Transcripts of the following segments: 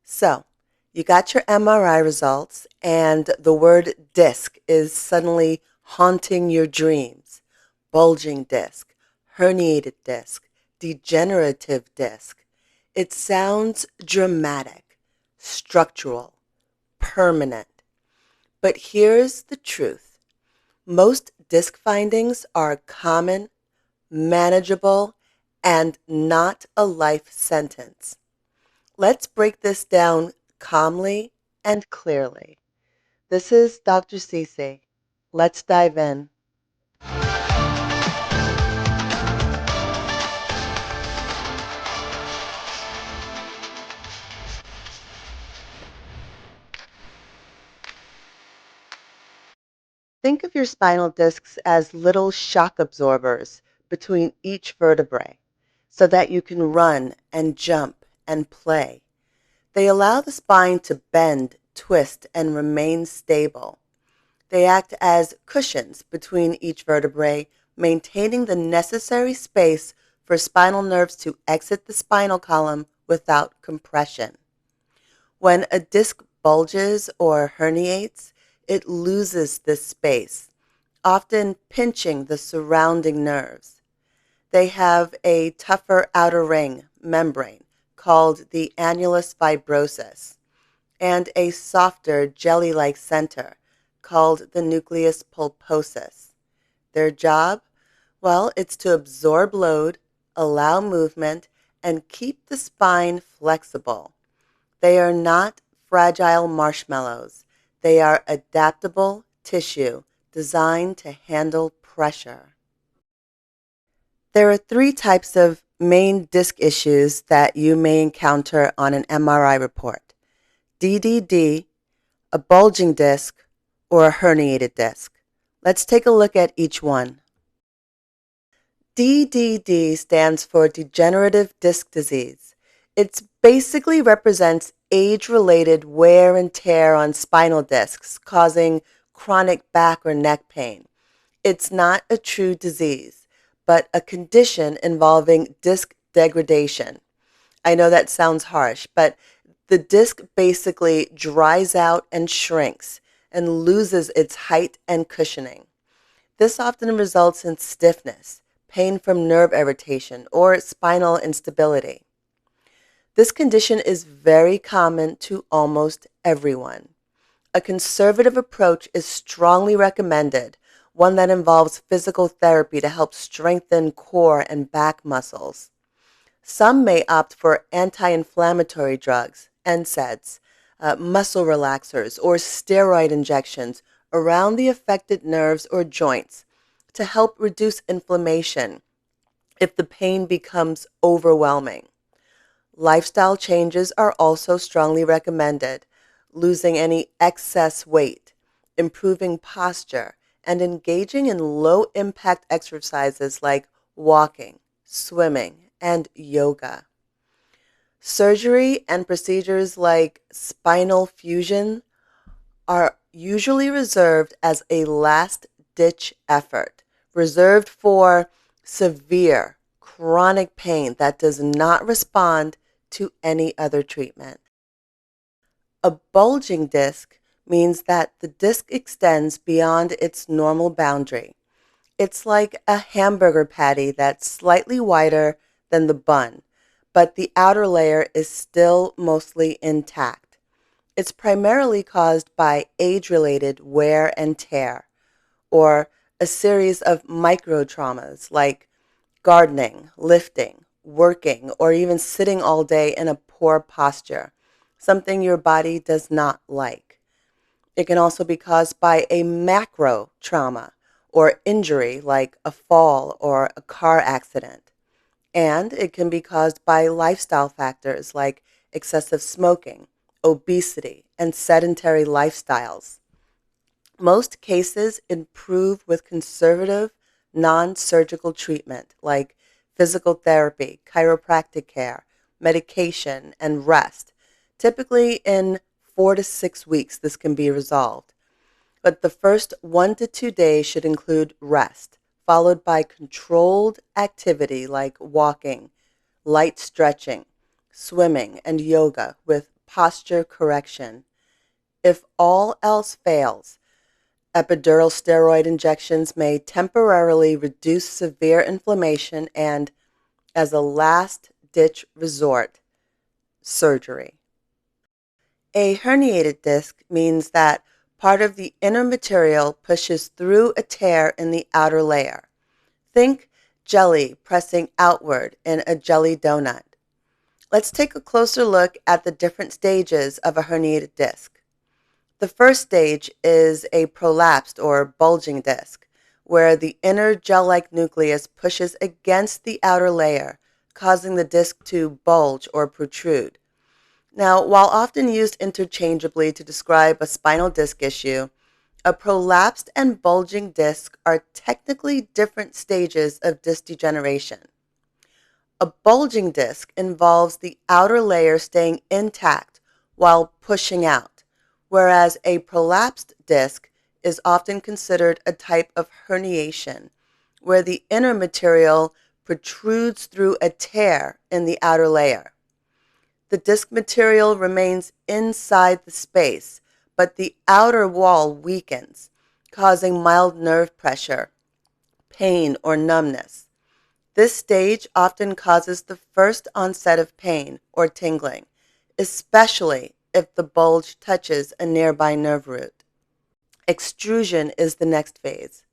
So, you got your MRI results, and the word disc is suddenly haunting your dreams. Bulging disc, herniated disc, degenerative disc. It sounds dramatic, structural, permanent. But here's the truth. Most disc findings are common, manageable, and not a life sentence. Let's break this down calmly and clearly. This is Dr. Cece. Let's dive in. Think of your spinal discs as little shock absorbers between each vertebrae so that you can run and jump and play. They allow the spine to bend, twist, and remain stable. They act as cushions between each vertebrae, maintaining the necessary space for spinal nerves to exit the spinal column without compression. When a disc bulges or herniates, it loses this space, often pinching the surrounding nerves. They have a tougher outer ring membrane called the annulus fibrosus and a softer jelly-like center called the nucleus pulposus. Their job? Well, it's to absorb load, allow movement, and keep the spine flexible. They are not fragile marshmallows. They are adaptable tissue designed to handle pressure. There are three types of main disc issues that you may encounter on an MRI report: DDD, a bulging disc, or a herniated disc. Let's take a look at each one. DDD stands for Degenerative Disc Disease. It basically represents age-related wear and tear on spinal discs, causing chronic back or neck pain. It's not a true disease, but a condition involving disc degradation. I know that sounds harsh, but the disc basically dries out and shrinks and loses its height and cushioning. This often results in stiffness, pain from nerve irritation, or spinal instability. This condition is very common to almost everyone. A conservative approach is strongly recommended, one that involves physical therapy to help strengthen core and back muscles. Some may opt for anti-inflammatory drugs, NSAIDs, muscle relaxers, or steroid injections around the affected nerves or joints to help reduce inflammation if the pain becomes overwhelming. Lifestyle changes are also strongly recommended: losing any excess weight, improving posture, and engaging in low-impact exercises like walking, swimming, and yoga. Surgery and procedures like spinal fusion are usually reserved as a last-ditch effort, reserved for severe, chronic pain that does not respond to any other treatment. A bulging disc means that the disc extends beyond its normal boundary. It's like a hamburger patty that's slightly wider than the bun, but the outer layer is still mostly intact. It's primarily caused by age-related wear and tear, or a series of micro-traumas like gardening, lifting, working, or even sitting all day in a poor posture, something your body does not like. It can also be caused by a macro trauma or injury like a fall or a car accident. And it can be caused by lifestyle factors like excessive smoking, obesity, and sedentary lifestyles. Most cases improve with conservative, non-surgical treatment like physical therapy, chiropractic care, medication, and rest. Typically in 4 to 6 weeks, this can be resolved. But the first 1 to 2 days should include rest, followed by controlled activity like walking, light stretching, swimming, and yoga with posture correction. If all else fails, epidural steroid injections may temporarily reduce severe inflammation and, as a last-ditch resort, surgery. A herniated disc means that part of the inner material pushes through a tear in the outer layer. Think jelly pressing outward in a jelly donut. Let's take a closer look at the different stages of a herniated disc. The first stage is a prolapsed or bulging disc, where the inner gel-like nucleus pushes against the outer layer, causing the disc to bulge or protrude. Now, while often used interchangeably to describe a spinal disc issue, a prolapsed and bulging disc are technically different stages of disc degeneration. A bulging disc involves the outer layer staying intact while pushing out, whereas a prolapsed disc is often considered a type of herniation, where the inner material protrudes through a tear in the outer layer. The disc material remains inside the space, but the outer wall weakens, causing mild nerve pressure, pain, or numbness. This stage often causes the first onset of pain or tingling, especially if the bulge touches a nearby nerve root. Extrusion is the next phase.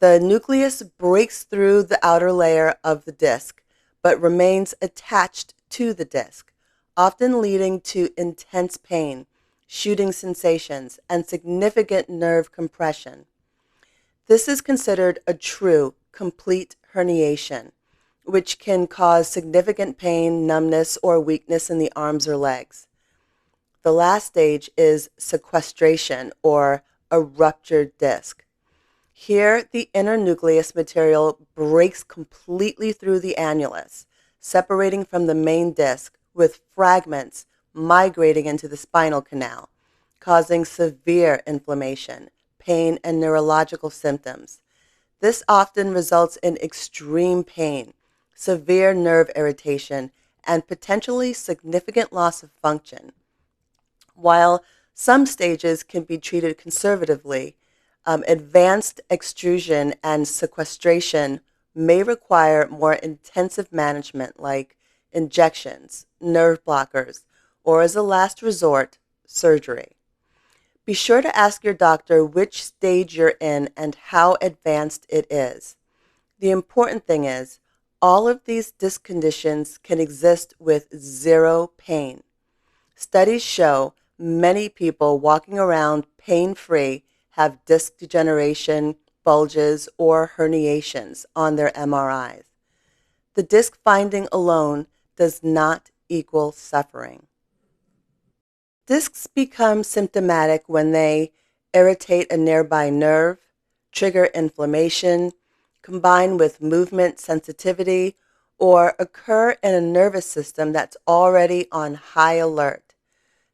The nucleus breaks through the outer layer of the disc, but remains attached to the disc, often leading to intense pain, shooting sensations, and significant nerve compression. This is considered a true, complete herniation, which can cause significant pain, numbness, or weakness in the arms or legs. The last stage is sequestration, or a ruptured disc. Here, the inner nucleus material breaks completely through the annulus, separating from the main disc, with fragments migrating into the spinal canal, causing severe inflammation, pain, and neurological symptoms. This often results in extreme pain, severe nerve irritation, and potentially significant loss of function. While some stages can be treated conservatively, advanced extrusion and sequestration may require more intensive management like injections, nerve blockers, or as a last resort, surgery. Be sure to ask your doctor which stage you're in and how advanced it is. The important thing is, all of these disc conditions can exist with zero pain. Studies show many people walking around pain-free have disc degeneration, bulges, or herniations on their MRIs. The disc finding alone does not equal suffering. Discs become symptomatic when they irritate a nearby nerve, trigger inflammation, combine with movement sensitivity, or occur in a nervous system that's already on high alert.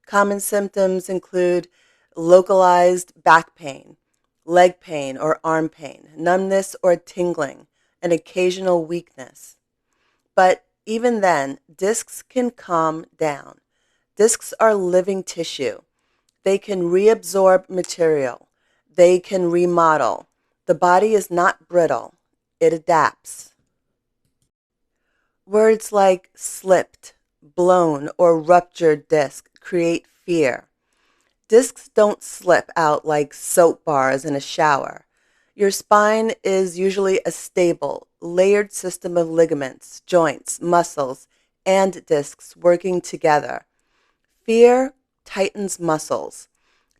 Common symptoms include localized back pain, leg pain or arm pain, numbness or tingling, and occasional weakness. But even then, discs can calm down. Discs are living tissue. They can reabsorb material. They can remodel. The body is not brittle. It adapts. Words like slipped, blown, or ruptured disc create fear. Discs don't slip out like soap bars in a shower. Your spine is usually a stable, layered system of ligaments, joints, muscles, and discs working together. Fear tightens muscles.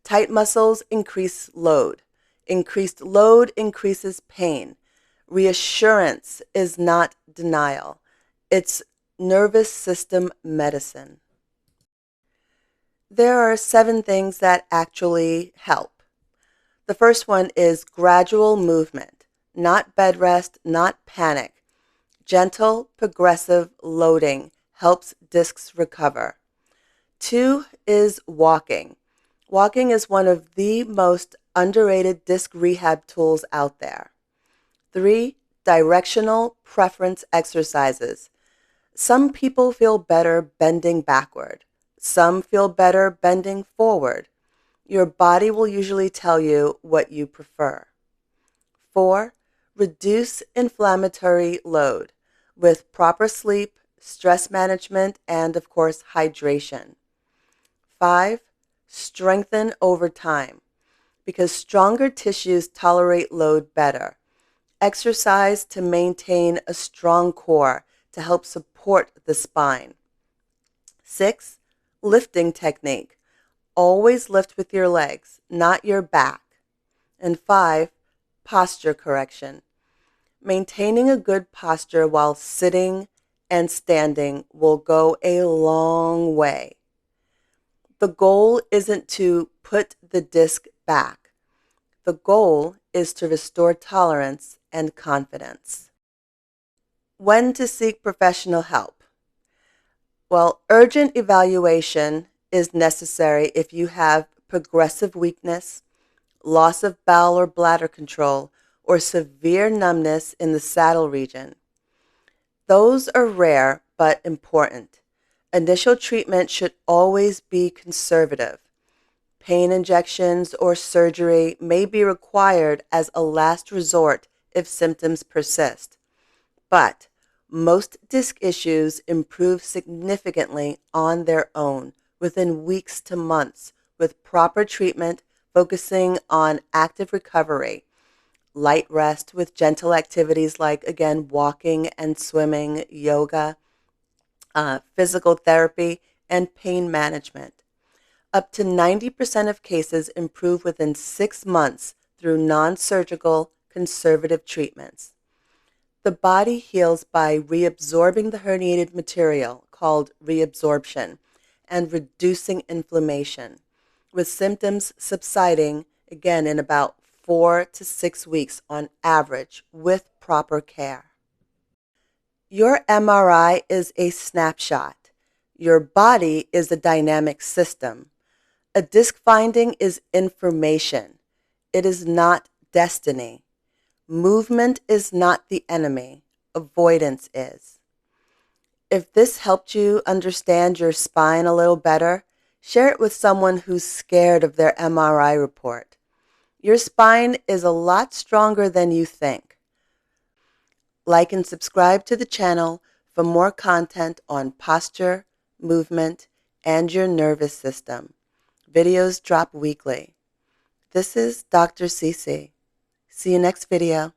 Tight muscles increase load. Increased load increases pain. Reassurance is not denial. It's nervous system medicine. There are 7 things that actually help. The first one is gradual movement, not bed rest, not panic. Gentle, progressive loading helps discs recover. 2 is walking. Walking is one of the most underrated disc rehab tools out there. 3, directional preference exercises. Some people feel better bending backward. Some feel better bending forward. Your body will usually tell you what you prefer. 4. Reduce inflammatory load with proper sleep, stress management, and of course, hydration. 5. Strengthen over time because stronger tissues tolerate load better. Exercise to maintain a strong core to help support the spine. 6. Lifting technique. Always lift with your legs, not your back. And 5. Posture correction. Maintaining a good posture while sitting and standing will go a long way. The goal isn't to put the disc back. The goal is to restore tolerance and confidence. When to seek professional help? Well, urgent evaluation is necessary if you have progressive weakness, loss of bowel or bladder control, or severe numbness in the saddle region. Those are rare but important. Initial treatment should always be conservative. Pain injections or surgery may be required as a last resort if symptoms persist. But most disc issues improve significantly on their own within weeks to months with proper treatment focusing on active recovery, light rest with gentle activities like, again, walking and swimming, yoga, physical therapy, and pain management. Up to 90% of cases improve within 6 months through non-surgical conservative treatments. The body heals by reabsorbing the herniated material, called reabsorption, and reducing inflammation, with symptoms subsiding, again, in about 4 to 6 weeks on average with proper care. Your MRI is a snapshot. Your body is a dynamic system. A disc finding is information. It is not destiny. Movement is not the enemy. Avoidance is. If this helped you understand your spine a little better, share it with someone who's scared of their MRI report. Your spine is a lot stronger than you think. Like and subscribe to the channel for more content on posture, movement, and your nervous system. Videos drop weekly. This is Dr. CC. See you next video.